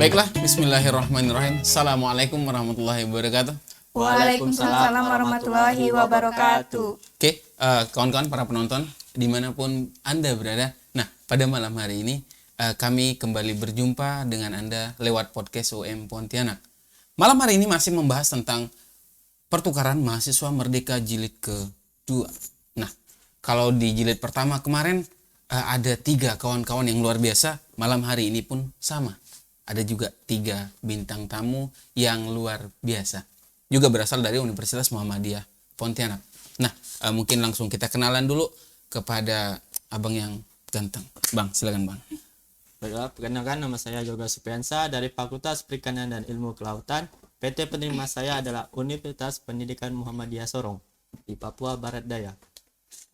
Baiklah, bismillahirrahmanirrahim. Assalamualaikum warahmatullahi wabarakatuh. Waalaikumsalam warahmatullahi wabarakatuh. Oke, kawan-kawan para penonton dimanapun Anda berada. Nah, pada malam hari ini kami kembali berjumpa dengan Anda lewat podcast UM Pontianak. Malam hari ini masih membahas tentang pertukaran mahasiswa Merdeka jilid ke-2. Nah, kalau di jilid pertama kemarin ada 3 kawan-kawan yang luar biasa. Malam hari ini pun sama. Ada juga 3 bintang tamu yang luar biasa. Juga berasal dari Universitas Muhammadiyah Pontianak. Nah, mungkin langsung kita kenalan dulu kepada abang yang ganteng. Bang, silakan bang. Baiklah, perkenalkan nama saya Yoga Supiansa dari Fakultas Perikanan dan Ilmu Kelautan. PT penerima saya adalah Universitas Pendidikan Muhammadiyah Sorong di Papua Barat Daya.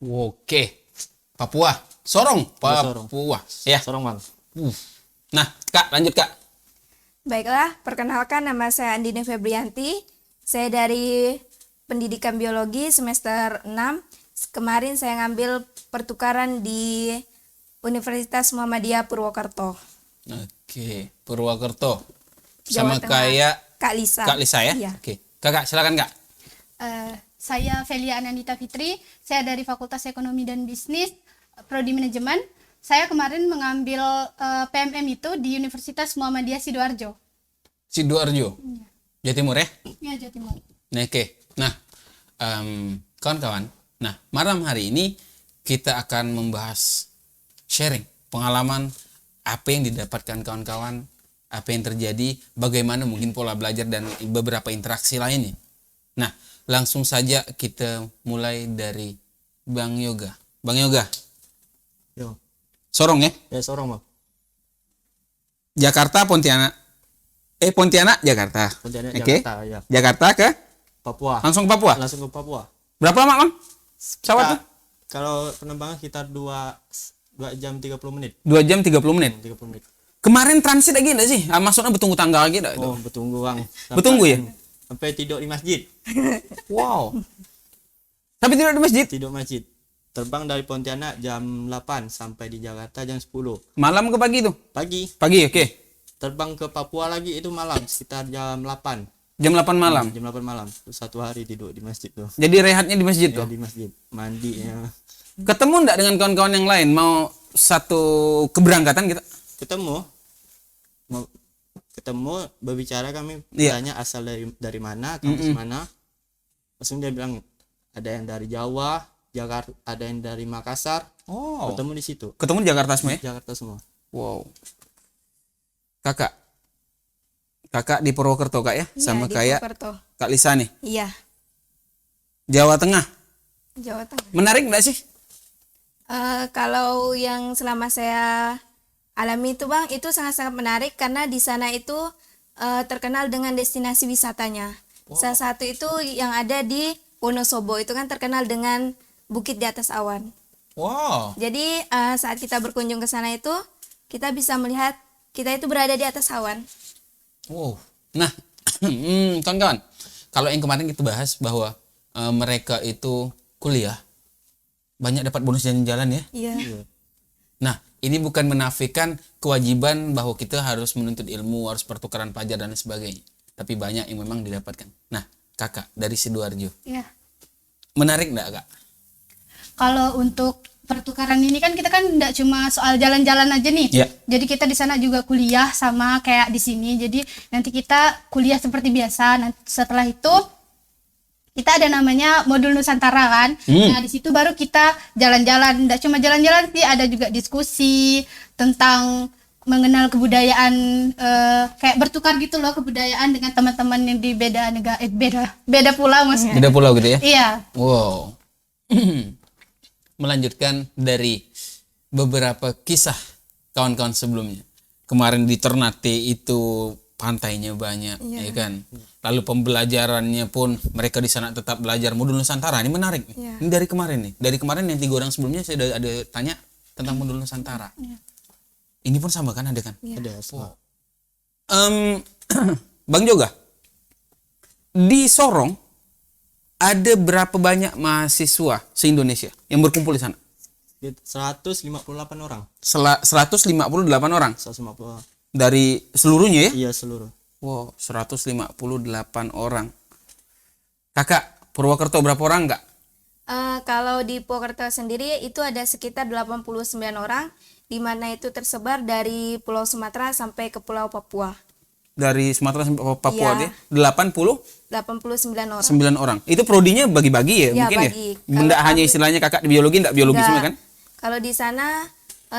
Oke, Papua, Sorong, Sorong. Papua. Ya. Sorong bang. Nah, Kak, lanjut Kak. Baiklah, perkenalkan nama saya Andini Febrianti. Saya dari Pendidikan Biologi semester 6. Kemarin saya ngambil pertukaran di Universitas Muhammadiyah Purwokerto. Oke, Purwokerto. Jawa Sama Tengah. kayak Kak Lisa. Kak Lisa ya? Iya. Oke. Kakak, silakan Kak. Saya Felia Anandita Fitri, saya dari Fakultas Ekonomi dan Bisnis, Prodi Manajemen. Saya kemarin mengambil PMM itu di Universitas Muhammadiyah Sidoarjo. Sidoarjo. Jawa Timur ya? Ya, Jawa Timur. Nah, oke. Nah, kawan-kawan. Nah, malam hari ini kita akan membahas sharing pengalaman apa yang didapatkan kawan-kawan, apa yang terjadi, bagaimana mungkin pola belajar dan beberapa interaksi lainnya. Nah, langsung saja kita mulai dari Bang Yoga. Bang Yoga, Yo. Sorong ya? Ya Sorong bang. Jakarta, Pontianak. Pontianak, Jakarta. Pontianak, Oke. Jakarta, ya. Jakarta ke? Papua. Langsung ke Papua. Langsung ke Papua. Berapa lama, Bang? Pesawat tuh? Kalau penerbangan sekitar 2 jam 30 menit. 2 jam 30 menit. 30 menit. Kemarin transit lagi enggak sih? Maksudnya bertunggu tanggal lagi enggak? Oh, bertunggu bang. Bertunggu ya? Sampai tidur di masjid. Wow. Tapi tidak di masjid. Tidur masjid. Terbang dari Pontianak jam 8 sampai di Jakarta jam 10. Malam ke pagi tuh? Pagi. Pagi, oke. Terbang ke Papua lagi itu malam sekitar jam 8. Jam 8 malam. Jam 8 malam. 1 hari tidur di masjid tuh. Jadi rehatnya di masjid Ya, tuh. di masjid. Mandi ya. Ketemu enggak dengan kawan-kawan yang lain? Mau satu keberangkatan kita? Ketemu berbicara kami, Iya. tanya asal dari mana, kampus mana. Langsung dia bilang ada yang dari Jawa, Jakarta, ada yang dari Makassar. Oh. Ketemu di situ. Ketemu di Jakarta semua ya? Jakarta semua. Wow. Kakak di Purwokerto Kak ya? Iya, Sama di kayak Purwokerto. Kak Lisa nih. Iya, Jawa Tengah. Jawa Tengah. Menarik enggak sih? Kalau yang selama saya alami itu Bang, itu sangat-sangat menarik karena di sana itu terkenal dengan destinasi wisatanya. Salah satu itu yang ada di Wonosobo, itu kan terkenal dengan bukit di atas awan. Wow. Jadi saat kita berkunjung ke sana itu, kita bisa melihat kita itu berada di atas awan. Wow. Nah, kawan-kawan, kalau yang kemarin kita bahas bahwa mereka itu kuliah banyak dapat bonus jalan-jalan ya. Iya. Nah, ini bukan menafikan kewajiban bahwa kita harus menuntut ilmu, harus pertukaran pelajar dan sebagainya. Tapi banyak yang memang didapatkan. Nah, Kakak dari Sidoarjo. Ya. Menarik enggak, Kak? Kalau untuk pertukaran ini kan kita kan tidak cuma soal jalan-jalan aja nih. Iya. Jadi kita di sana juga kuliah sama kayak di sini. Jadi nanti kita kuliah seperti biasa. Nanti setelah itu kita ada namanya modul Nusantara kan. Nah, di situ baru kita jalan-jalan. Tidak cuma jalan-jalan sih, ada juga diskusi tentang mengenal kebudayaan, kayak bertukar gitu loh kebudayaan dengan teman-teman yang di beda negara, beda pulau maksudnya. Beda pulau gitu ya? Iya. Wow. Melanjutkan dari beberapa kisah kawan-kawan sebelumnya. Kemarin di Ternate itu pantainya banyak, ya kan. Lalu pembelajarannya pun mereka di sana tetap belajar modul Nusantara. Ini menarik nih. Iya. Ini dari kemarin nih. Dari kemarin yang 3 orang sebelumnya saya ada tanya tentang modul Nusantara. Ini pun sama kan ada kan? Ada semua. Bang Yoga, di Sorong ada berapa banyak mahasiswa se-Indonesia yang berkumpul di sana? 158 orang. 158 orang. 150. Dari seluruhnya ya? Iya, seluruh. Wow, 158 orang. Kakak, Purwokerto berapa orang enggak? Kalau di Purwokerto sendiri itu ada sekitar 89 orang, di mana itu tersebar dari Pulau Sumatera sampai ke Pulau Papua. Dari Sumatera sampai Papua Iya. dia 89 89 orang. orang. Itu prodinya bagi-bagi ya, Iya, mungkin bagi. ya? Benda Kalau hanya istilahnya kakak di biologi enggak biologi Enggak. semua kan? Kalau di sana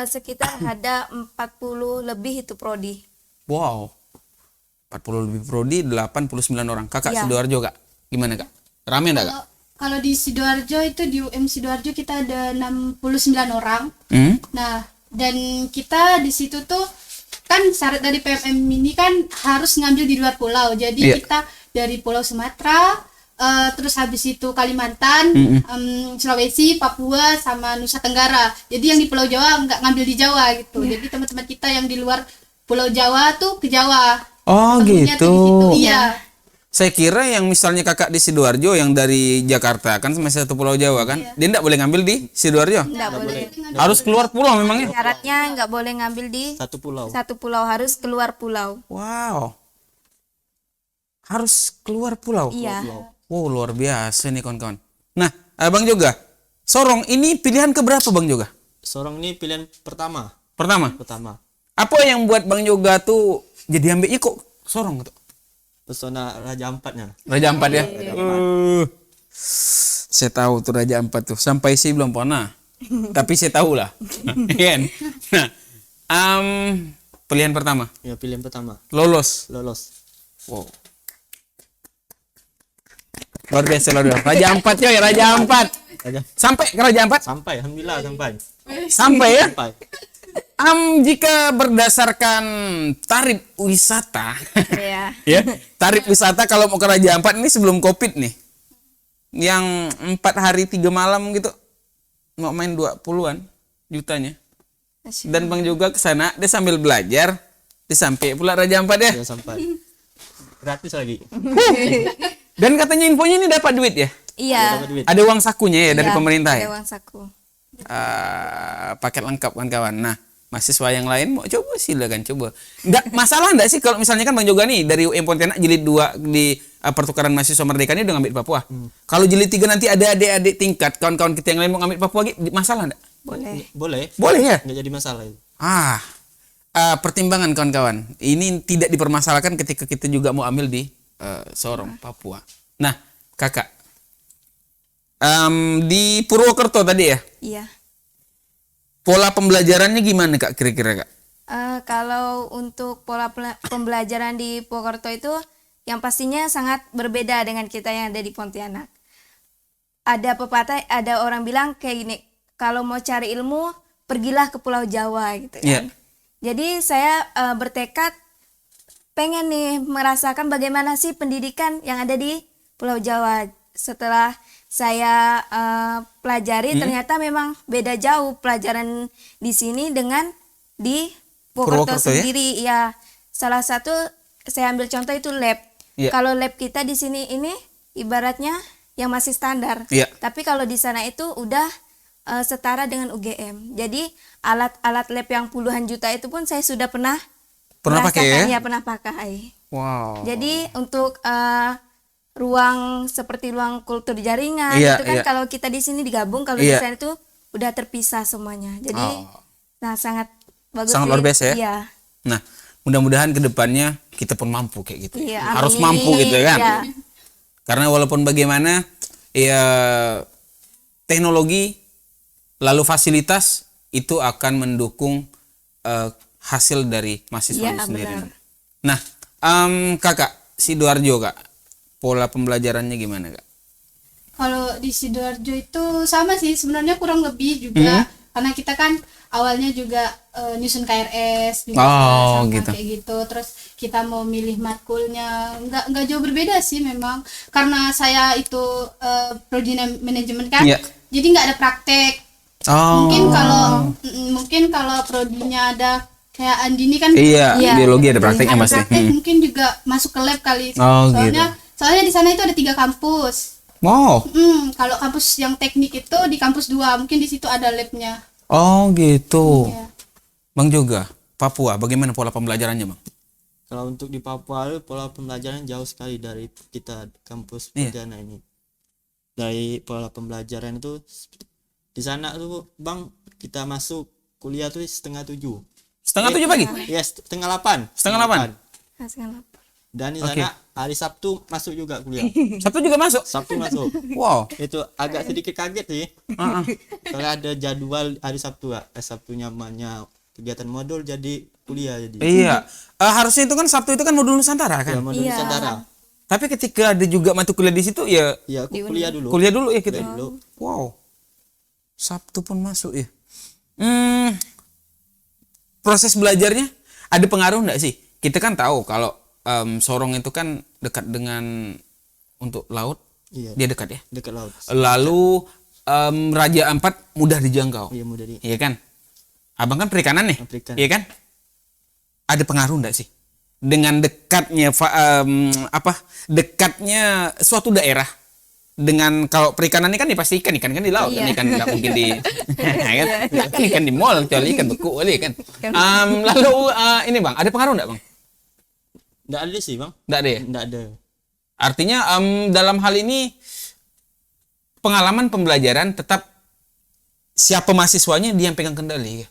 sekitar ada 40 lebih itu prodi. Wow. 40 lebih prodi, 89 orang. Kakak Iya. Sidoarjo Kak. Gimana Kak? Rame enggak Kak? Kalau di Sidoarjo itu di UM Sidoarjo kita ada 69 orang. Hmm? Nah, dan kita di situ tuh kan syarat dari PMM ini kan harus ngambil di luar pulau. Jadi Iya. kita dari Pulau Sumatera, terus habis itu Kalimantan, Sulawesi, Papua, sama Nusa Tenggara. Jadi yang di Pulau Jawa nggak ngambil di Jawa gitu. Jadi teman-teman kita yang di luar Pulau Jawa tuh ke Jawa. Oh Ketemunya tuh gitu. di situ. Iya. Saya kira yang misalnya kakak di Sidoarjo yang dari Jakarta kan masih satu pulau Jawa kan, dia enggak boleh ngambil di Sidoarjo. Nggak boleh. Harus keluar pulau memangnya. Syaratnya nggak boleh ngambil di Satu pulau. satu pulau, harus keluar pulau. Wow. Harus keluar pulau. Iya. Wow, luar biasa nih kawan-kawan. Nah, Bang Joga, Sorong ini pilihan keberapa Bang Joga? Sorong ini pilihan pertama. Pertama. Apa? Yang buat Bang Joga tuh jadi ambilnya kok Sorong gitu? Pesona Raja Ampatnya. Raja Ampat ya? Saya tahu tuh Raja Ampat tuh. Sampai sih belum pernah. Tapi saya tahu lah. Iya kan? Nah, pilihan pertama. Ya, pilihan pertama. Lolos. Wow. Luar biasa. Raja Ampat ya, Raja Ampat. Raja. Sampai ke Raja Ampat? Sampai, alhamdulillah sampai. Sampai ya? Sampai. Jika berdasarkan tarif wisata, Iya. ya, tarif wisata kalau mau ke Raja Ampat ini sebelum Covid nih, yang 4 hari 3 malam gitu, mau main 20-an jutanya. Dan Bang juga ke sana, dia sambil belajar, dia sampai pula Raja Ampat ya. Ya, sampai. Gratis lagi. Dan katanya infonya ini dapat duit ya? Iya. Dapat duit. Ada uang sakunya ya dari Iya, pemerintah ada ya? uang saku. Paket lengkap kawan-kawan. Nah, mahasiswa yang lain mau coba silakan coba. Enggak masalah enggak sih kalau misalnya kan Bang Joga nih dari UM Pontianak jilid 2 di pertukaran mahasiswa Merdeka ini udah ngambil Papua. Kalau jilid 3 nanti ada adik-adik tingkat kawan-kawan kita yang lain mau ngambil Papua masalah enggak? Boleh. Boleh. Boleh ya? Nggak jadi masalah itu. Pertimbangan kawan-kawan. Ini tidak dipermasalahkan ketika kita juga mau ambil di Sorong, Papua. Nah, Kakak. Di Purwokerto tadi ya? Iya. Pola pembelajarannya gimana Kak kira-kira Kak? Kalau untuk pola pembelajaran di Purwokerto itu yang pastinya sangat berbeda dengan kita yang ada di Pontianak. Ada pepatah, ada orang bilang kayak gini, kalau mau cari ilmu pergilah ke Pulau Jawa gitu kan. Iya. Jadi saya bertekad pengen nih merasakan bagaimana sih pendidikan yang ada di Pulau Jawa. Setelah saya pelajari ternyata memang beda jauh pelajaran di sini dengan di Purwokerto Purwokerto ya? sendiri ya. Salah satu saya ambil contoh itu lab. Iya. Kalau lab kita di sini ini ibaratnya yang masih standar. Iya. Tapi kalau di sana itu udah setara dengan UGM. Jadi alat-alat lab yang puluhan juta itu pun saya sudah pernah Pakai ya? merasakan, pernah pakai. Wow. Jadi untuk ruang seperti ruang kultur jaringan Iya, itu kan iya. kalau kita di sini digabung, kalau Iya. di sana itu udah terpisah semuanya. Jadi nah sangat bagus. Sangat sih. luar biasa ya? Iya. Nah, mudah-mudahan ke depannya kita pun mampu kayak gitu. Iya, Harus amin. mampu gitu kan. Iya. Karena walaupun bagaimana ya teknologi lalu fasilitas itu akan mendukung hasil dari mahasiswa Iya, itu sendiri. benar. Nah, Kakak Sidoarjo Kak, pola pembelajarannya gimana Kak? Kalau di Sidoarjo itu sama sih sebenarnya kurang lebih juga karena kita kan awalnya juga nyusun KRS juga Oh, sama gitu. kayak gitu. Terus kita mau milih matkulnya nggak jauh berbeda sih memang karena saya itu prodi manajemen kan. Iya. Jadi nggak ada praktek. Oh. Mungkin kalau prodinya ada kayak Andini kan Iya, biologi ada prakteknya ada pasti. praktek mungkin juga masuk ke lab kali. Oh, Soalnya di sana itu ada 3 kampus. Wow. Kalau kampus yang teknik itu di kampus 2, mungkin di situ ada labnya. Oh gitu. Ya. Bang juga. Papua, bagaimana pola pembelajarannya Bang? Kalau untuk di Papua itu pola pembelajaran jauh sekali dari kita kampus Pontianak ini. Dari pola pembelajaran itu di sana tuh Bang, kita masuk kuliah tuh 6:30. 7:30 pagi? Ya, 7:30. 7:30? Hasilnya. Dan di sana hari Sabtu masuk juga kuliah. Sabtu juga masuk? Sabtu masuk. Wow. Itu agak sedikit kaget sih. Soalnya ada jadwal hari Sabtu ya. Sabtunya namanya kegiatan modul jadi kuliah jadi. Iya. Harusnya itu kan Sabtu itu kan modul Nusantara Ya, kan? modul Nusantara. Tapi ketika ada juga mata kuliah di situ ya Ya, aku kuliah dulu. kuliah dulu ya kita. Kuliah dulu. Wow. Sabtu pun masuk ya. Proses belajarnya ada pengaruh enggak sih? Kita kan tahu kalau Sorong itu kan dekat dengan untuk laut. Iya. Dia dekat ya. Dekat laut. Lalu Raja Ampat mudah dijangkau. Iya, mudah di. Iya kan? Abang kan perikanan nih. Perikanan. Iya kan? Ada pengaruh enggak sih? Dengan dekatnya dekatnya suatu daerah dengan kalau perikanan ini kan pasti ikan kan di laut kan ikan nggak mungkin di kan ikan di mall kecuali ikan beku kali kan. Lalu ini Bang, ada pengaruh enggak Bang? Enggak ada sih, Bang. Enggak ada ya? Enggak ada. Artinya dalam hal ini pengalaman pembelajaran tetap siapa mahasiswanya dia yang pegang kendali ya.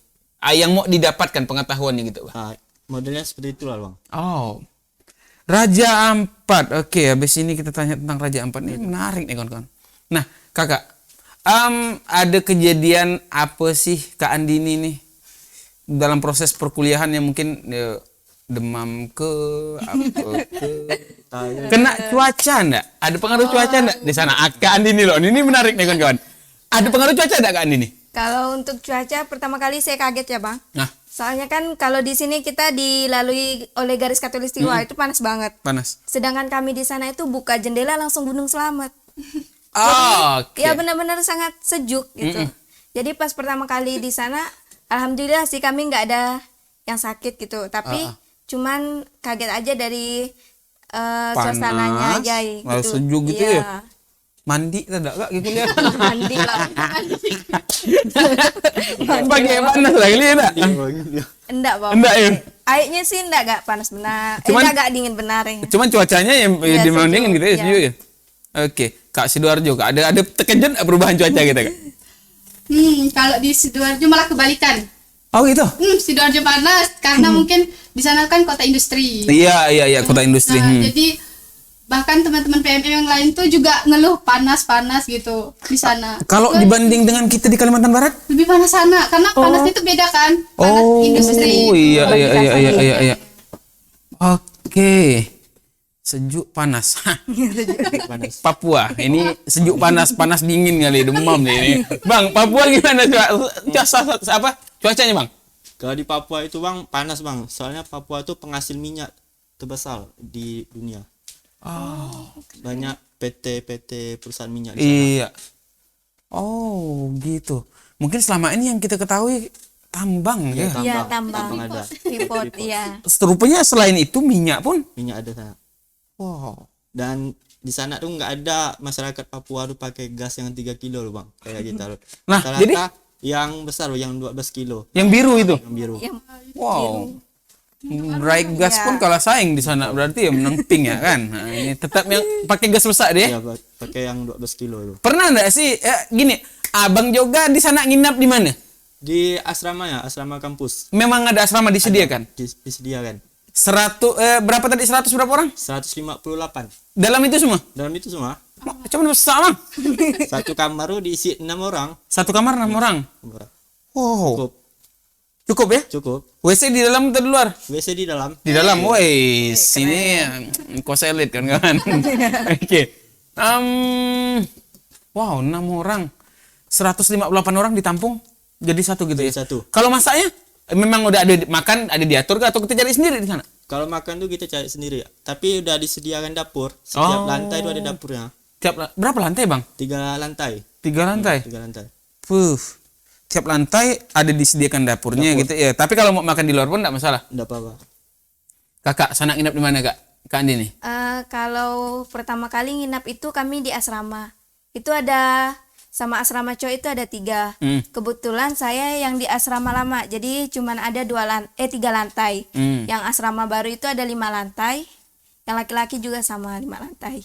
Yang mau didapatkan pengetahuannya gitu Bang. Nah, modelnya seperti itu lah, Bang. Oh. Raja Ampat. Oke, habis ini kita tanya tentang Raja Ampat. Ini menarik nih kawan-kawan. Nah, Kakak, ada kejadian apa sih Kak Andini nih dalam proses perkuliahan yang mungkin demam kena cuaca enggak? Ada pengaruh cuaca enggak di sana? Kak Andini loh. Ini menarik nih kawan-kawan. Ada pengaruh cuaca enggak Kak Andini? Kalau untuk cuaca pertama kali saya kaget ya Bang. Nah, Soalnya kan kalau di sini kita dilalui oleh garis khatulistiwa itu panas banget. panas. Sedangkan kami di sana itu buka jendela langsung Gunung Selamat. Oke. Ya benar-benar sangat sejuk gitu. Jadi pas pertama kali di sana, alhamdulillah sih kami nggak ada yang sakit gitu. Tapi cuman kaget aja dari suasananya aja lalu gitu. sejuk gitu Iya. ya. Mandi tidak Kak kuliah? Mandi lah. Pakai panas lagi enggak? Enggak, Bang. Enggak ya. Airnya sih enggak panas benar. Cuman- Enggak gak dingin benar ya. Cuman cuacanya yang Iya, dibandingin sejuk. gitu ya, Iya. sejuk ya. Oke, Kak Sidoarjo, Kak ada terkejut nggak perubahan cuaca gitu Kak? Kalau di Sidoarjo malah kebalikan. Oh gitu. Sidoarjo panas karena mungkin di sana kan kota industri. Iya, kota industri. Nah, jadi bahkan teman-teman PMM yang lain tuh juga ngeluh panas-panas gitu di sana. Kalau dibanding dengan kita di Kalimantan Barat? Lebih panas sana karena panasnya itu beda kan. Panas industri. Iya. Oke. Sejuk panas. Panas. Papua. Ini sejuk panas dingin kali demam nih ini. Bang, Papua gimana cuacanya, Bang? Kalau di Papua itu, Bang, panas, Bang. Soalnya Papua itu penghasil minyak terbesar di dunia. Banyak PT perusahaan minyak di sana. Iya. Oh, gitu. Mungkin selama ini yang kita ketahui tambang ya. Iya, tambang. ada. Freeport, iya. Rupanya selain itu minyak pun. Minyak ada sana. Wow. Dan di sana tuh nggak ada masyarakat Papua tuh pakai gas yang 3 kilo loh, Bang. Kayak kita loh. Nah, Rata-rata jadi yang besar loh, yang 12 kilo. yang biru itu. Yang biru. Yang Wow. Bright gas pun kalah saing di sana berarti ya menang pink ya kan. Nah, ini tetap yang pakai gas besar deh. Ya, pakai yang 12 kilo itu. Pernah enggak sih gini, Abang Joga di sana nginap di mana? Di asrama ya, asrama kampus. Memang ada asrama disediakan. Disediakan. 100 berapa tadi 100 berapa orang? 158. Dalam itu semua? Dalam itu semua, Cuma besar, Bang. satu kamar tuh diisi 6 orang. Satu kamar 6 orang. Wow. Cukup. Cukup ya? Cukup. WC di dalam atau di luar? WC di dalam. Di dalam. Woi, sini kos elit kan kawan. Oke. Wow, 6 orang. 158 orang ditampung jadi satu gitu ya. Jadi satu. Kalau masaknya memang udah ada makan, ada diatur kah, atau kita cari sendiri di sana? Kalau makan tuh kita cari sendiri ya. Tapi udah disediakan dapur. Setiap lantai itu ada dapurnya. Berapa lantai, Bang? 3 lantai. 3 lantai. 3 lantai. Tiap lantai ada disediakan dapurnya gitu ya. Tapi kalau mau makan di luar pun enggak masalah. Enggak apa-apa. Kakak, sana nginap di mana, Kak? Kak Andi nih. Kalau pertama kali nginap itu kami di asrama. Itu ada sama asrama cowok itu ada 3. Kebetulan saya yang di asrama lama, jadi cuman ada 3 lantai. Yang asrama baru itu ada 5 lantai, yang laki-laki juga sama 5 lantai.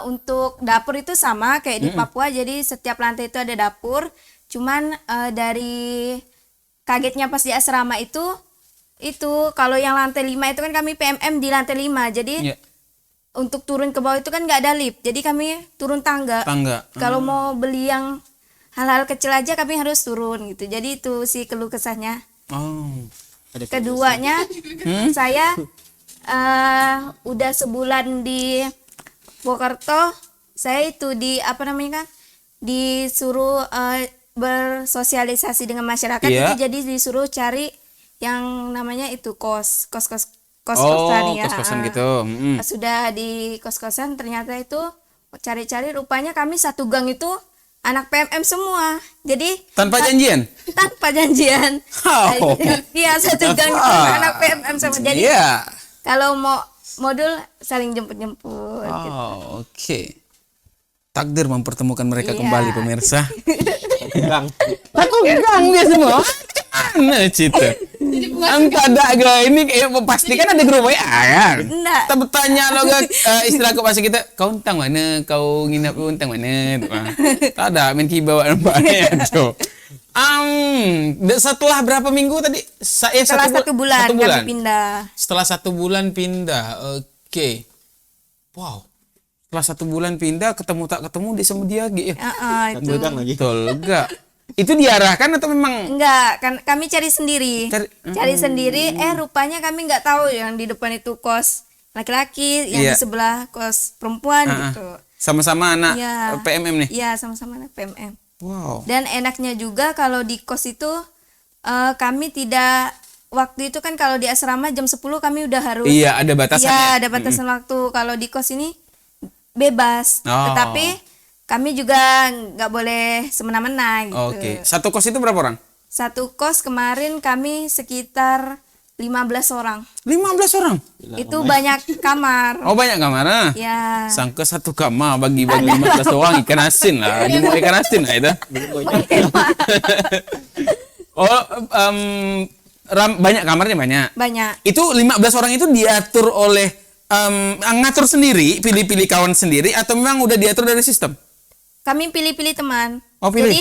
Untuk dapur itu sama kayak di Papua, jadi setiap lantai itu ada dapur. Cuman dari kagetnya pas di asrama itu kalau yang lantai 5 itu kan kami PMM di lantai 5, jadi untuk turun ke bawah itu kan nggak ada lift, jadi kami turun tangga. Kalau mau beli yang hal-hal kecil aja kami harus turun gitu. Jadi itu sih keluh kesahnya. Keduanya saya udah sebulan di Purwokerto. Saya itu disuruh bersosialisasi dengan masyarakat. Jadi disuruh cari yang namanya itu kos-kosan ya. Kos-kosan gitu. Pas sudah di kos-kosan ternyata itu cari-cari, rupanya kami satu gang itu anak PMM semua. Jadi tanpa janjian? Tanpa janjian. Iya, satu gang itu anak PMM semua. Jadi kalau mau modul saling jemput-jemput gitu. Oke. Takdir mempertemukan mereka kembali, pemirsa. Gang. Satu gang dia semua. Mana cerita? Ada gak ini pasti kan ada grup WA kan? Kita bertanya lo gak istilah ke bahasa kita, kau entang mana, kau nginap entang mana? Tak ada main bawa nampaknya tuh. Setelah berapa minggu tadi? Setelah 1 bulan kami pindah. Setelah 1 bulan pindah, oke. Wow. Setelah 1 bulan pindah, ketemu tak ketemu di sama dia gitu. Itu. Betul enggak? Itu diarahkan atau memang? Enggak, kan kami cari sendiri. Cari sendiri, rupanya kami nggak tahu yang di depan itu kos laki-laki, yang di sebelah kos perempuan gitu. Sama-sama anak PMM nih? Iya, sama-sama anak PMM. Wow. Dan enaknya juga kalau di kos itu kami tidak, waktu itu kan kalau di asrama jam 10 kami udah harus. Iya, ada batasan. Iya, ada batasan waktu. Kalau di kos ini bebas. Tetapi kami juga nggak boleh semena-mena gitu. Oke. Satu kos itu berapa orang? Satu kos kemarin kami sekitar 15 orang. 15 orang? Itu banyak kamar. Oh, banyak kamar. Ya. Sangka satu kamar bagi 15 orang ikan asin lah. Di bawah ikan asin lah itu. Banyak kamarnya banyak. Banyak. Itu 15 orang itu diatur oleh ngatur sendiri, pilih-pilih kawan sendiri atau memang udah diatur dari sistem? Kami pilih-pilih teman. Pilih. Jadi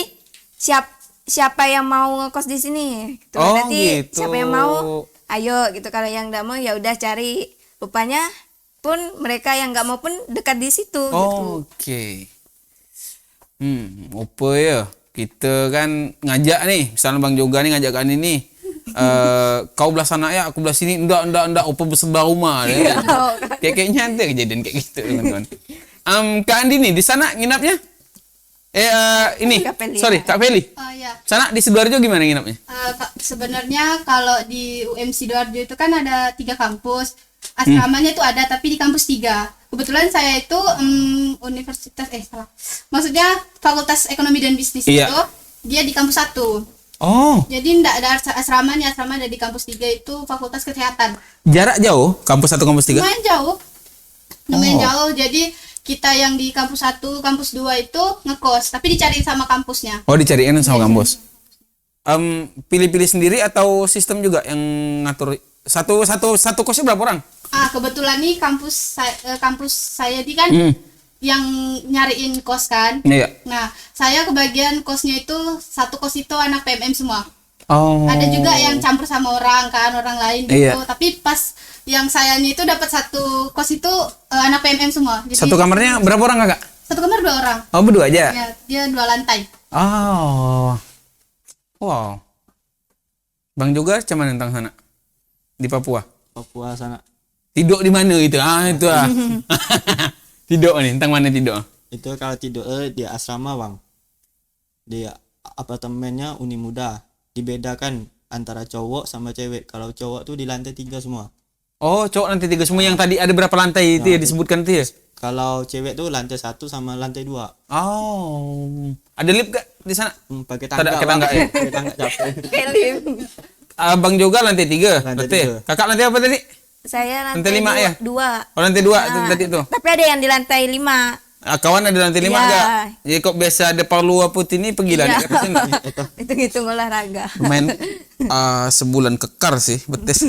siapa yang mau ngekos di sini gitu. Nanti gitu. Siapa yang mau ayo gitu, kalau yang enggak mau ya udah cari. Rupanya pun mereka yang enggak mau pun dekat di situ gitu. Oke. Apa ya? Kita kan ngajak nih, misalnya Bang Joga nih ngajakkan ini. Kau belah sana ya, aku belah sini. Enggak, apa bersebar rumah ya. Kayaknya ada kejadian kayak gitu, teman-teman. Kak Andi nih di sana nginapnya? Kak Feli. Ya. Sana di Sidoarjo gimana nginapnya? Sebenarnya kalau di UM Sidoarjo itu kan ada 3 kampus. Asramanya itu ada, tapi di kampus 3. Kebetulan saya itu maksudnya Fakultas Ekonomi dan Bisnis itu dia di kampus 1. Jadi enggak ada asramanya, asrama ada di kampus 3 itu Fakultas Kesehatan. Jarak jauh kampus 1 kampus 3? Lumayan jauh. Jadi kita yang di kampus 1, kampus 2 itu ngekos, tapi dicariin sama kampusnya. Dicariin sama kampus. Pilih-pilih sendiri atau sistem juga yang ngatur? Satu kosnya berapa orang? Kebetulan nih kampus saya di kan yang nyariin kos kan. Iya. Nah, saya kebagian kosnya itu satu kos itu anak PMM semua. Ada juga yang campur sama orang lain gitu. Iya. Tapi pas yang saya itu dapat satu kos itu anak PMM semua. Jadi, satu kamarnya berapa orang Kakak? Satu kamar 2 orang. Berdua aja? Ya, dia 2 lantai. Wow. Bang juga cuman tentang sana? Di Papua sana. Tidur di mana itu? Itu Tidur nih, tentang mana tidur? Itu kalau tidur di asrama, Bang. Di apartemennya Uni Muda. Dibedakan antara cowok sama cewek. Kalau cowok tuh di lantai 3 semua. Cowok lantai 3 semua, yang tadi ada berapa lantai itu ya disebutkan itu ya? Kalau cewek tuh lantai 1 sama lantai 2. Ada lift gak di sana? Pakai tangga. Pakai tangga ya? Pakai tangga capek. Bang Joga lantai 3. Lantai 3. Kakak lantai apa tadi? Saya lantai 5 ya? 2. Lantai 2 tadi itu. Tapi ada yang di lantai 5. Kawan ada nanti lima Iya. enggak? Jadi kok biasa ada Palu apa ini pergilah Iya. nih ke sana. Hitung-hitung olahraga. Lumayan sebulan kekar sih betes.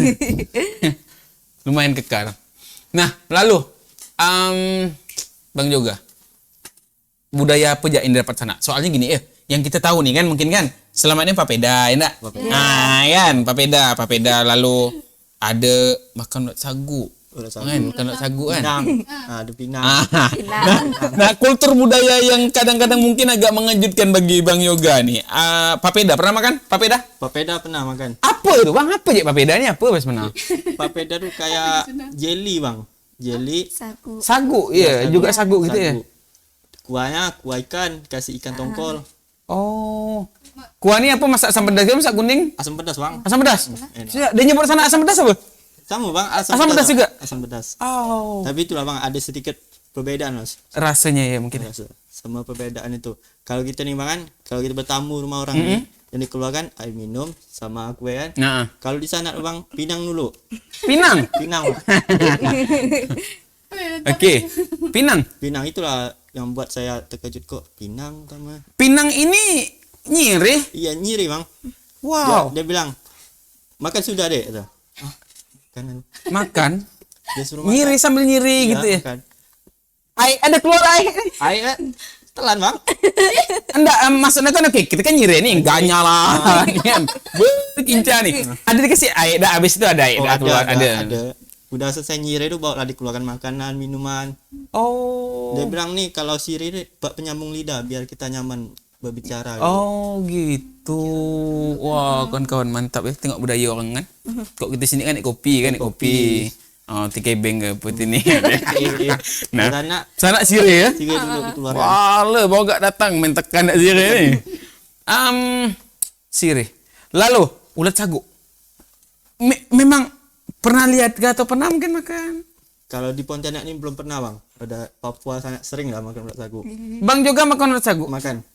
Lumayan kekar. Nah, lalu Bang Joga. Budaya apa yang dapat sana? Soalnya gini yang kita tahu nih kan mungkin kan selama ini papeda, ya enggak? Nah, kan papeda lalu ada makan ulat sagu. Ulat sagu. Kan, makan ulat sagu kan. Pinang. Nah, ada pinang. Nah, kultur budaya yang kadang-kadang mungkin agak mengejutkan bagi Bang Yoga nih. Papeda pernah makan? Papeda? Papeda pernah makan. Apa itu Bang? Apa je papeda ini? Apa Bas menang? Papeda tuh kayak jelly, Bang. Jelly. Sagu. Sagu, iya, juga sagu gitu ya. Kuahnya kuah ikan, kasih ikan tongkol. Oh. Kuah ini apa masak asam pedas gitu, masak kuning? Asam pedas, Bang. Asam pedas? Enak. Sudah, dia nyebut sana asam pedas apa? Sama, Bang. Asam pedas Bang. juga? Asam pedas. Oh. Tapi itulah, Bang, ada sedikit perbedaan, Mas. Rasanya ya mungkin. Rasa sama perbedaan itu. Kalau kita nih, Bang, kalau kita bertamu rumah orang nih, yang dikeluarkan air minum sama kue kan. Nah, Kalau di sana, Bang, pinang dulu. Pinang. Pinang, Bang. Oke. Pinang. Pinang itulah yang buat saya terkejut kok. Pinang sama. Pinang ini nyirih. Iya, nyiri, Bang. Wow. Dia bilang, makan sudah, Dek. Kata. Kanan. Makan. Dia suruh makan. Nyiri sambil nyiri gitu ya. Makan. Ada keluar air. Air, telan, Bang. Enggak, maksudnya kan oke, kita kan nyiri nih, enggak nyala. Kan. Kinca nih. Ada dikasih air, dah habis itu ada air, dah keluar ada. Udah selesai nyiri itu bawa dikeluarkan makanan, minuman. Oh. Dia bilang nih kalau siri ini buat penyambung lidah biar kita nyaman berbicara. Gitu. Oh gitu. Wah, kawan-kawan mantap ya tengok budaya orang kan. Kok kita sini kan naik kopi kan, naik kopi. Oh, tikai beng ke putih ni. Nah, sana sire ya. Siri dulu dikeluarkan. Wala, bawa gak datang main tekan nak sire ni. Sire. Lalu ulat sagu. Memang pernah lihat gak atau pernah mungkin makan? Kalau di Pontianak ini belum pernah, Bang. Pada Papua sangat sering lah makan ulat sagu. Bang juga makan ulat sagu? Makan.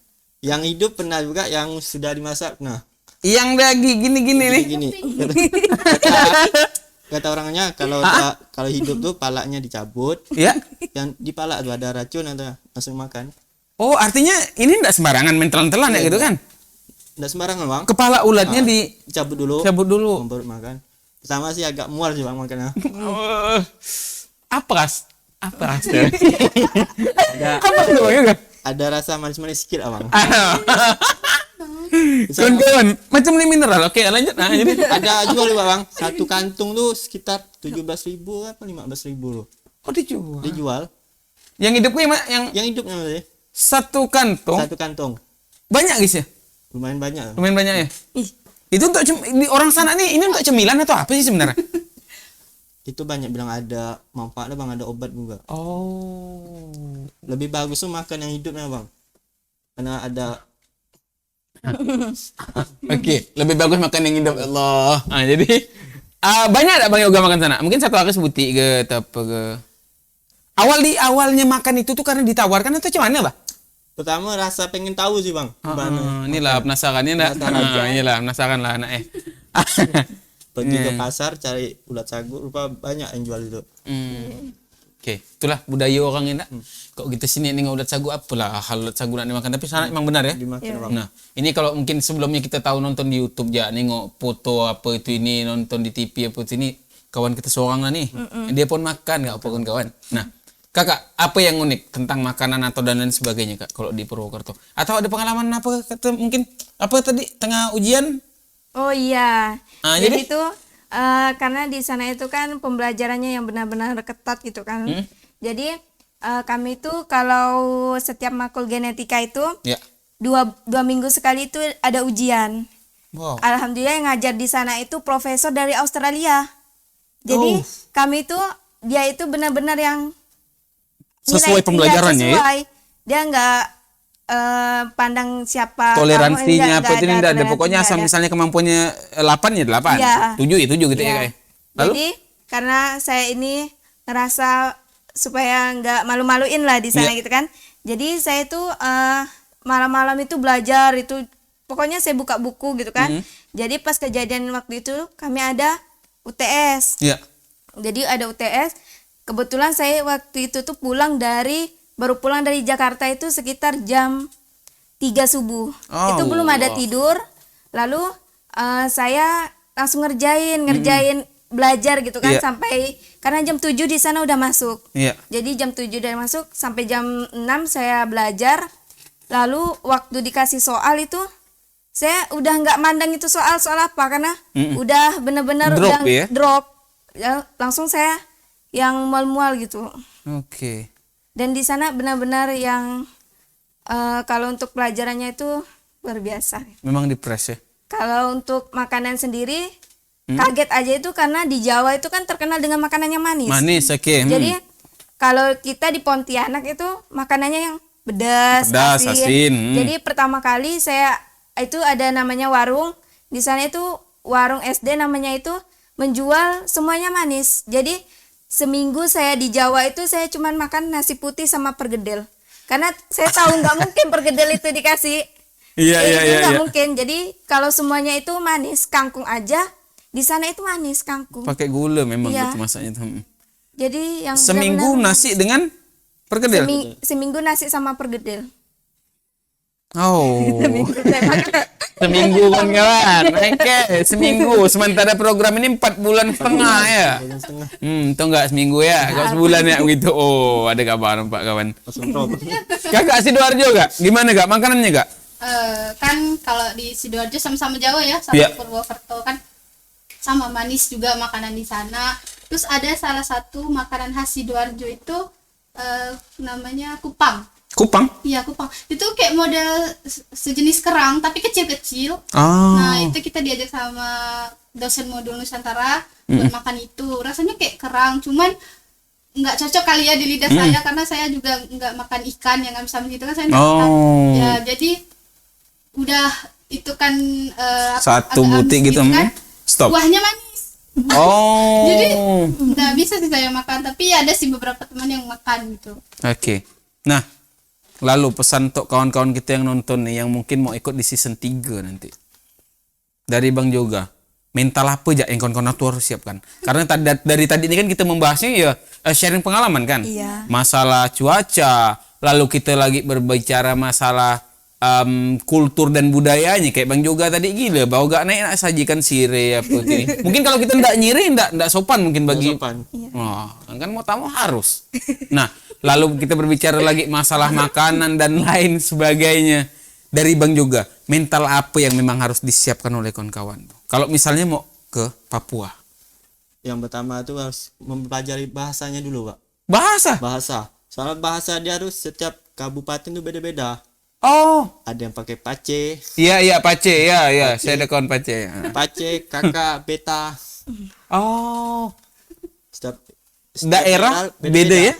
Yang hidup pernah juga, yang sudah dimasak pernah. Yang daging gini-gini nih. Gini. Kata orangnya kalau hidup tuh palanya dicabut. Ya. Yang di pala tuh ada racun atau langsung makan. Oh, artinya ini enggak sembarangan main telan-telan ya gitu kan? Nggak sembarangan, Bang. Kepala ulatnya Dicabut dulu. dicabut dulu. Baru makan. Sama sih agak mual sih, Bang, makannya. Apa ras? Apa ras? Apa itu Bang Yoga? Ada rasa manis-manis sedikit, Abang. Kawan-kawan, macam ini mineral. Oke, lanjut. Nah, jadi Ada jual juga, Bang. Satu kantung tuh sekitar 17.000 apa 15.000 loh. oh dijual. Dijual. Yang hidupnya yang Yang hidupnya sih satu kantong satu kantong. banyak guys ya? Lumayan banyak. Lumayan banyak ya? Itu untuk di orang sana nih ini untuk cemilan atau apa sih sebenarnya? Itu banyak bilang ada manfaatnya, Bang, ada obat juga. Oh. Lebih bagus tuh makan yang hidupnya, Bang. Karena ada Oke, lebih bagus makan yang hidup Allah. Nah, jadi banyak ada Bang Yoga makan sana? Mungkin satu hari sebuti ke apa ke. Awalnya makan itu tuh karena ditawarkan atau cuman apa? pertama rasa pengen tahu sih, Bang. Inilah penasarannya enggak? Inilah penasaran lah anak Pergi ke pasar cari ulat sagu, rupa banyak yang jual itu. Oke, itulah budaya orang ini. Kok kita sini nengok ulat sagu apalah hal ulat sagu nak dimakan, tapi sana memang benar ya. Dimakan, Bang. Nah, ini kalau mungkin sebelumnya kita tahu nonton di YouTube ya, nengok foto apa itu ini, nonton di TV apa itu ini, kawan kita seorang lah nih. Dia pun makan enggak apa kawan. Nah, Kakak, apa yang unik tentang makanan atau dan lain sebagainya, Kak, kalau di Purwokerto? Atau ada pengalaman apa kata mungkin apa tadi tengah ujian? Oh iya. Jadi? Jadi itu karena di sana itu kan pembelajarannya yang benar-benar ketat gitu kan. Jadi kami itu kalau setiap makul genetika itu Ya. dua minggu sekali itu ada ujian. Wow. Alhamdulillah yang ngajar di sana itu profesor dari Australia. Jadi kami itu dia itu benar-benar yang Sesuai pembelajarannya ya? sesuai. Dia nggak pandang siapa Toleransinya kamu, apa itu enggak ada. toleransi, Pokoknya nggak asal ada. misalnya kemampuannya 8 ya 8. Iya. 7 ya 7 gitu ya, Iya. Kak. Lalu Jadi karena saya ini ngerasa supaya nggak malu-maluin lah di sana Iya. gitu kan. Jadi saya itu malam-malam itu belajar itu, pokoknya saya buka buku gitu kan. Jadi pas kejadian waktu itu kami ada UTS. Iya. Jadi ada UTS. Kebetulan saya waktu itu tuh pulang dari baru pulang dari Jakarta itu sekitar jam 3 subuh. Itu belum ada tidur. Lalu saya langsung ngerjain belajar gitu kan, Iya. sampai karena jam 7 di sana udah masuk. Iya. Jadi jam 7 udah masuk sampai jam 6 saya belajar. Lalu waktu dikasih soal itu saya udah nggak mandang itu soal apa, karena udah bener-bener Drop udah ya? drop. Ya, langsung saya yang mual-mual gitu. Oke. Dan di sana benar-benar yang kalau untuk pelajarannya itu luar biasa. Memang depres ya. Kalau untuk makanan sendiri kaget aja itu, karena di Jawa itu kan terkenal dengan makanannya manis. Manis, oke. Jadi kalau kita di Pontianak itu makanannya yang pedas, Pedas, asin. Jadi pertama kali saya itu ada namanya warung di sana itu, warung SD namanya itu, menjual semuanya manis. Jadi seminggu saya di Jawa itu saya cuman makan nasi putih sama pergedel. Karena saya tahu nggak mungkin pergedel itu dikasih. Iya, Ya, iya, itu iya. nggak Iya. mungkin. Jadi kalau semuanya itu manis, kangkung aja di sana itu manis kangkung. Pakai gula memang Iya. gitu masaknya tuh. Jadi yang Seminggu benar-benar nasi dengan perkedel. seminggu nasi sama pergedel. Oh. Saya makan. Seminggu kawan. Oke, seminggu. Sementara program ini 4 bulan setengah ya. Bulan setengah Tahu nggak seminggu ya? Kalau sebulan ya begitu. Oh, ada kabar Pak kawan. langsung drop. Kakak Sidoarjo Kak? Gimana Kak? Makanannya Kak? Kan kalau di Sidoarjo sama-sama Jawa ya, sama Iya. Purwokerto kan sama manis juga makanan di sana. Terus ada salah satu makanan khas Sidoarjo itu namanya kupang. Kupang? Iya, kupang. Itu kayak model sejenis kerang tapi kecil-kecil. Oh. Nah, itu kita diajak sama dosen modul Nusantara buat makan itu. Rasanya kayak kerang, cuman nggak cocok kali ya di lidah saya, karena saya juga nggak makan ikan yang amis-amis gitu kan, saya nggak makan. Oh. Ya, jadi udah itu kan Satu agak butik amis gitu. kan. Stop. Buahnya manis. Oh. Jadi nggak bisa sih saya makan, tapi ada sih beberapa teman yang makan gitu. Oke. Nah, lalu pesan untuk kawan-kawan kita yang nonton nih, yang mungkin mau ikut di season 3 nanti. Dari Bang Joga, mental apa aja yang kawan-kawan tuh harus siapkan? Karena dari tadi ini kan kita membahasnya ya sharing pengalaman kan? Iya. Masalah cuaca, lalu kita lagi berbicara masalah kultur dan budayanya. Kayak Bang Joga tadi gila, bawa gak naik nak sajikan sire apa gini. Mungkin kalau kita ndak nyiri, ndak sopan mungkin bagi. Sopan. Wah, kan mau tamu harus. Nah, lalu kita berbicara lagi masalah makanan dan lain sebagainya. Dari Bang Joga, mental apa yang memang harus disiapkan oleh kawan-kawan? Kalau misalnya mau ke Papua. Yang pertama itu harus mempelajari bahasanya dulu, Pak. Bahasa. Soalnya bahasa dia harus setiap kabupaten itu beda-beda. Oh, Ada yang pakai pace, iya Pace, ya. Saya ada kawan Pace. pace, kakak, beta. Oh, Setiap daerah beda ya?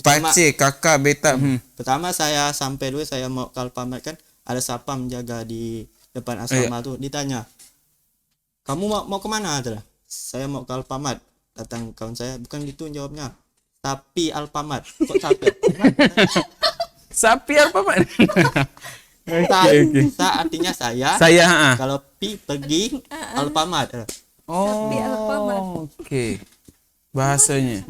Pace, kakak, beta. Pertama saya sampai dulu, saya mau ke Alfamart kan, ada sapam menjaga di depan asrama tuh, ditanya, kamu mau kemana? Saya mau ke Alfamart. Datang kawan saya, bukan gitu jawabnya, tapi Alfamart. Kok sapi? Sapi apa Pak? Sa artinya saya. Saya. Kalau pi pergi Alfamart. Oh, Sapi Alfamart. oke. Bahasanya.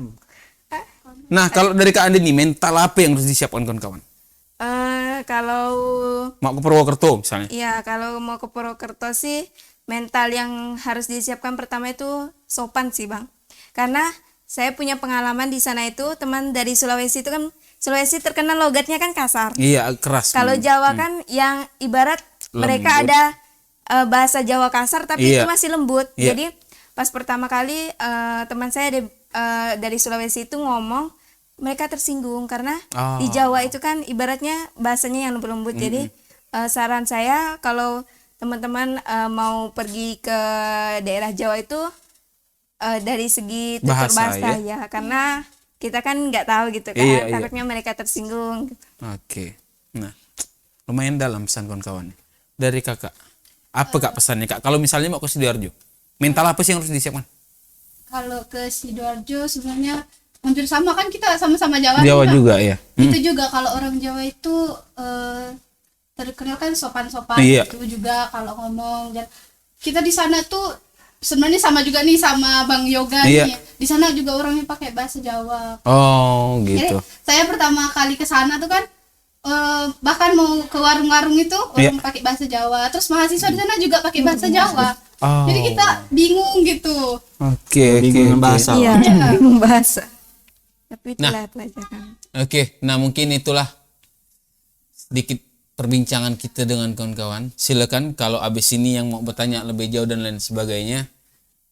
Nah, kalau dari Kak Andi nih, mental apa yang harus disiapkan kawan-kawan? Kalau Mau ke Purwokerto misalnya. ya kalau mau ke Purwokerto sih, mental yang harus disiapkan pertama itu sopan sih Bang. Karena saya punya pengalaman di sana itu, teman dari Sulawesi itu kan, Sulawesi terkenal logatnya kan kasar. Iya, keras. Kalau Jawa kan yang ibarat mereka Lembut. ada bahasa Jawa kasar tapi Iya. itu masih lembut. Iya. Jadi pas pertama kali teman saya dari Sulawesi itu ngomong, mereka tersinggung karena Oh. di Jawa itu kan ibaratnya bahasanya yang lembut. Jadi saran saya kalau teman-teman mau pergi ke daerah Jawa itu dari segi tutur Bahasa, bahasa ya, karena kita kan nggak tahu gitu kan, Iya, iya. takutnya mereka tersinggung. Oke. Nah, lumayan dalam pesan kawan-kawan. Dari Kakak. Apa Kak pesannya Kak? Kalau misalnya mau ke Sidoarjo, mental apa sih yang harus disiapkan? Kalau ke Sidoarjo sebenarnya hampir sama kan, kita sama-sama Jawa. Jawa nih, Bang. juga ya. Itu juga kalau orang Jawa itu terkenal kan sopan-sopan Iya. itu juga kalau ngomong. Dan kita di sana tuh sebenarnya sama juga nih sama Bang Yoga Iya. nih. Di sana juga orangnya pakai bahasa Jawa. Oh, Jadi gitu. saya pertama kali ke sana tuh kan bahkan mau ke warung-warung itu orang pakai bahasa Jawa. Terus mahasiswa di sana juga pakai bahasa Jawa. Oh. Jadi kita bingung gitu. Oke, Bingung bahasa. Iya, bingung bahasa. Tapi Nah. itulah pelajaran. Oke, nah mungkin itulah sedikit perbincangan kita dengan kawan-kawan. Silakan kalau abis ini yang mau bertanya lebih jauh dan lain sebagainya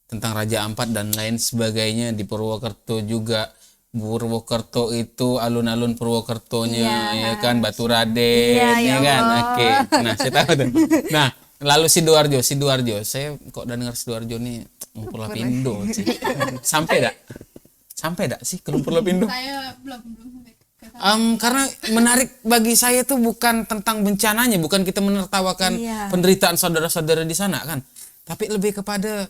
tentang Raja Ampat dan lain sebagainya di Purwokerto juga. Purwokerto itu alun-alun Purwokertonya, ya kan, Batu Raden, Iya, ya ya kan. Allah. Oke, nah saya tahu tuh. Nah, lalu Sidoarjo, saya kok udah dengar Sidoarjo nih Lumpur Lapindo sih. Sampai dak sih ke Lumpur Lapindo? Saya belum sampai ke sana. Karena menarik bagi saya tuh bukan tentang bencananya, bukan kita menertawakan Iya. penderitaan saudara-saudara di sana kan, tapi lebih kepada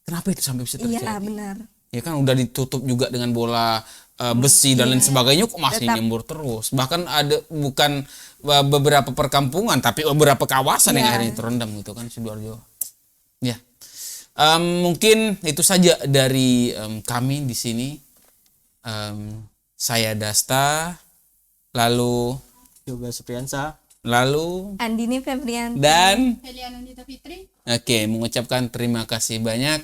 kenapa itu sampai bisa terjadi. Iya, benar. Ya kan udah ditutup juga dengan bola besi dan lain sebagainya, kok masih nyembur terus. Bahkan ada bukan beberapa perkampungan, tapi beberapa kawasan yang akhirnya terendam gitu kan Sidoarjo. Ya, mungkin itu saja dari kami di sini. Saya Dasta, lalu Andini Febrian. dan Heliana Nita Fitri. oke, mengucapkan terima kasih banyak.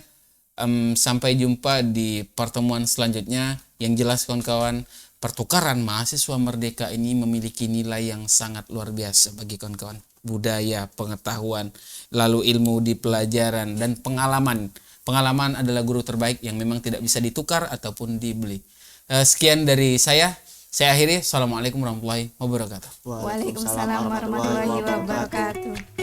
Sampai jumpa di pertemuan selanjutnya. Yang jelas kawan-kawan, pertukaran mahasiswa merdeka ini memiliki nilai yang sangat luar biasa bagi kawan-kawan. Budaya, pengetahuan, lalu ilmu di pelajaran, dan pengalaman. Pengalaman adalah guru terbaik yang memang tidak bisa ditukar ataupun dibeli. Sekian dari saya akhiri. Assalamualaikum warahmatullahi wabarakatuh. Waalaikumsalam warahmatullahi wabarakatuh.